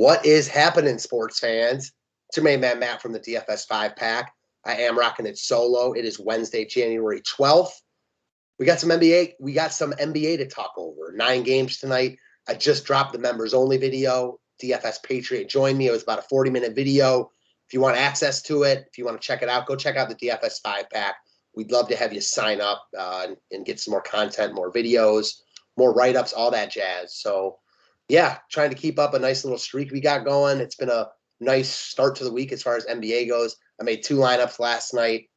What is happening, sports fans? It's your main man, Matt, from the DFS 5-pack. I am rocking it solo. It is Wednesday, January 12th. We got some NBA to talk over. 9 games tonight. I just dropped the members-only video. DFS Patriot joined me. It was about a 40-minute video. If you want access to it, if you want to check it out, go check out the DFS 5-pack. We'd love to have you sign up and get some more content, more videos, more write-ups, all that jazz. So, yeah, trying to keep up a nice little streak we got going. It's been a nice start to the week as far as NBA goes. I made 2 lineups last night.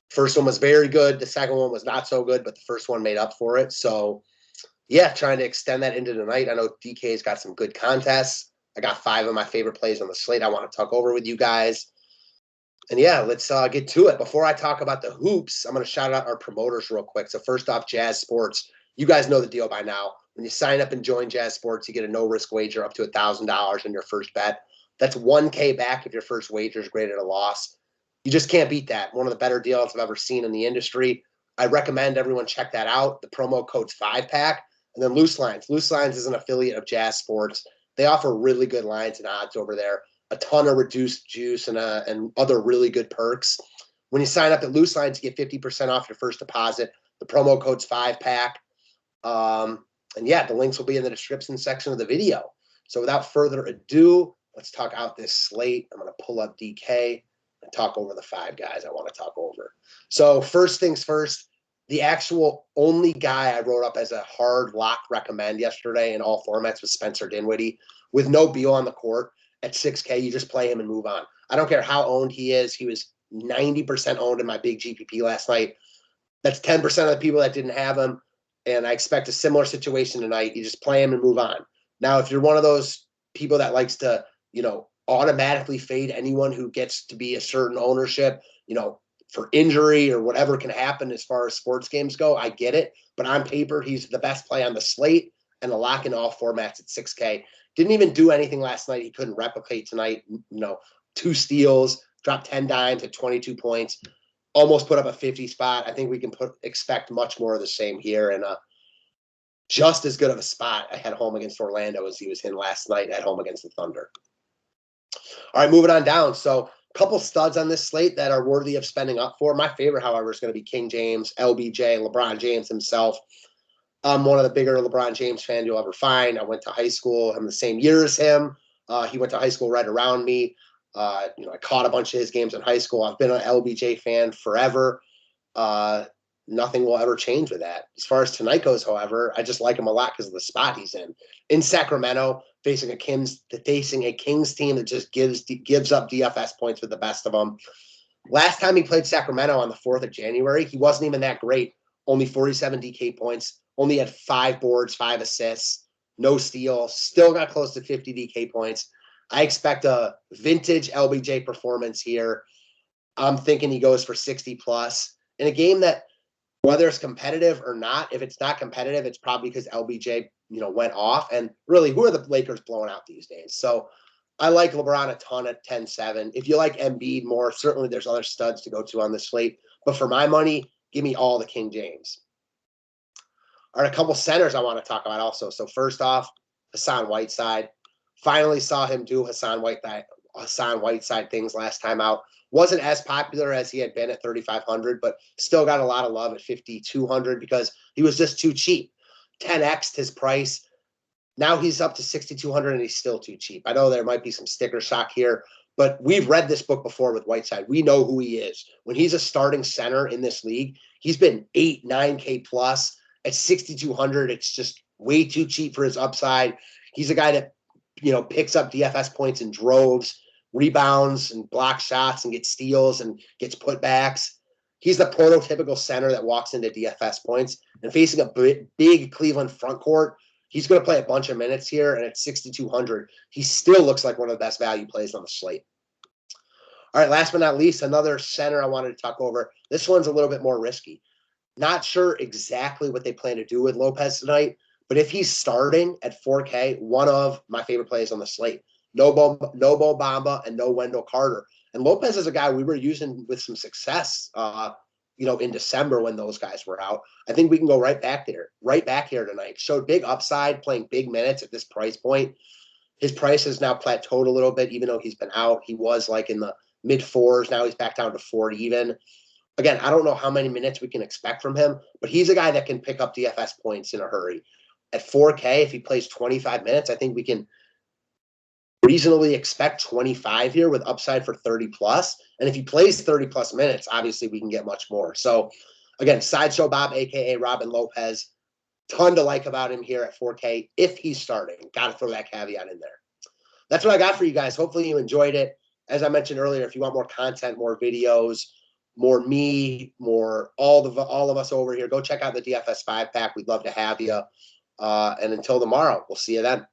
First one was very good. The second one was not so good, but the first one made up for it. So, yeah, trying to extend that into tonight. I know DK's got some good contests. I got 5 of my favorite plays on the slate I want to talk over with you guys. And, yeah, let's get to it. Before I talk about the hoops, I'm going to shout out our promoters real quick. So, first off, Jazz Sports. You guys know the deal by now. When you sign up and join Jazz Sports, you get a no-risk wager up to $1,000 in your first bet. That's $1,000 back if your first wager is graded a loss. You just can't beat that. One of the better deals I've ever seen in the industry. I recommend everyone check that out. The promo code's 5-pack. And then Loose Lines. Loose Lines is an affiliate of Jazz Sports. They offer really good lines and odds over there. A ton of reduced juice and other really good perks. When you sign up at Loose Lines, you get 50% off your first deposit. The promo code's 5-pack. And yeah, the links will be in the description section of the video. So without further ado, let's talk out this slate. I'm going to pull up DK and talk over the 5 guys I want to talk over. So first things first, the actual only guy I wrote up as a hard lock recommend yesterday in all formats was Spencer Dinwiddie. With no Beal on the court at 6K, you just play him and move on. I don't care how owned he is. He was 90% owned in my big GPP last night. That's 10% of the people that didn't have him. And I expect a similar situation tonight. You just play him and move on. Now, if you're one of those people that likes to, automatically fade anyone who gets to be a certain ownership, for injury or whatever can happen as far as sports games go, I get it. But on paper, he's the best play on the slate and a lock in all formats at 6K. Didn't even do anything last night. He couldn't replicate tonight. 2 steals, dropped 10 dimes at 22 points. Almost put up a 50 spot. I think we can expect much more of the same here. And just as good of a spot I had home against Orlando as he was in last night at home against the Thunder. All right, moving on down. So a couple studs on this slate that are worthy of spending up for. My favorite, however, is going to be King James, LBJ, LeBron James himself. I'm one of the bigger LeBron James fans you'll ever find. I went to high school. I'm the same year as him. He went to high school right around me. I caught a bunch of his games in high school. I've been an LBJ fan forever. Nothing will ever change with that. As far as tonight goes, however, I just like him a lot because of the spot he's in. In Sacramento, facing a Kings team that just gives up DFS points with the best of them. Last time he played Sacramento on the 4th of January, he wasn't even that great. Only 47 DK points. Only had 5 boards, 5 assists, no steals. Still got close to 50 DK points. I expect a vintage LBJ performance here. I'm thinking he goes for 60 plus in a game that, whether it's competitive or not, if it's not competitive, it's probably because LBJ, went off. And really, who are the Lakers blowing out these days? So I like LeBron a ton at 10-7. If you like Embiid more, certainly there's other studs to go to on this slate. But for my money, give me all the King James. All right, a couple centers I want to talk about also. So first off, Hassan Whiteside. Finally saw him do Hassan Whiteside things last time out. Wasn't as popular as he had been at 3,500, but still got a lot of love at 5,200 because he was just too cheap. 10x'd his price. Now he's up to 6,200 and he's still too cheap. I know there might be some sticker shock here, but we've read this book before with Whiteside. We know who he is. When he's a starting center in this league, he's been 8, 9K plus. At 6,200, it's just way too cheap for his upside. He's a guy that, picks up DFS points in droves, rebounds and block shots and gets steals and gets putbacks. He's the prototypical center that walks into DFS points. And facing a big Cleveland front court, he's going to play a bunch of minutes here. And at 6,200, he still looks like one of the best value plays on the slate. All right, last but not least, another center I wanted to talk over. This one's a little bit more risky. Not sure exactly what they plan to do with Lopez tonight, but if he's starting at 4K, one of my favorite plays on the slate. No Bo Bamba and no Wendell Carter. And Lopez is a guy we were using with some success, in December when those guys were out. I think we can go right back here tonight. Showed big upside, playing big minutes at this price point. His price has now plateaued a little bit, even though he's been out. He was like in the mid fours. Now he's back down to 4 even. Again, I don't know how many minutes we can expect from him, but he's a guy that can pick up DFS points in a hurry. At 4K, if he plays 25 minutes, I think we can reasonably expect 25 here with upside for 30 plus. And if he plays 30 plus minutes, obviously we can get much more. So again, Sideshow Bob, aka Robin Lopez, ton to like about him here at 4K if he's starting. Got to throw that caveat in there. That's what I got for you guys. Hopefully you enjoyed it. As I mentioned earlier, if you want more content, more videos, more me, more all of us over here, go check out the DFS 5 pack. We'd love to have you. And until tomorrow, we'll see you then.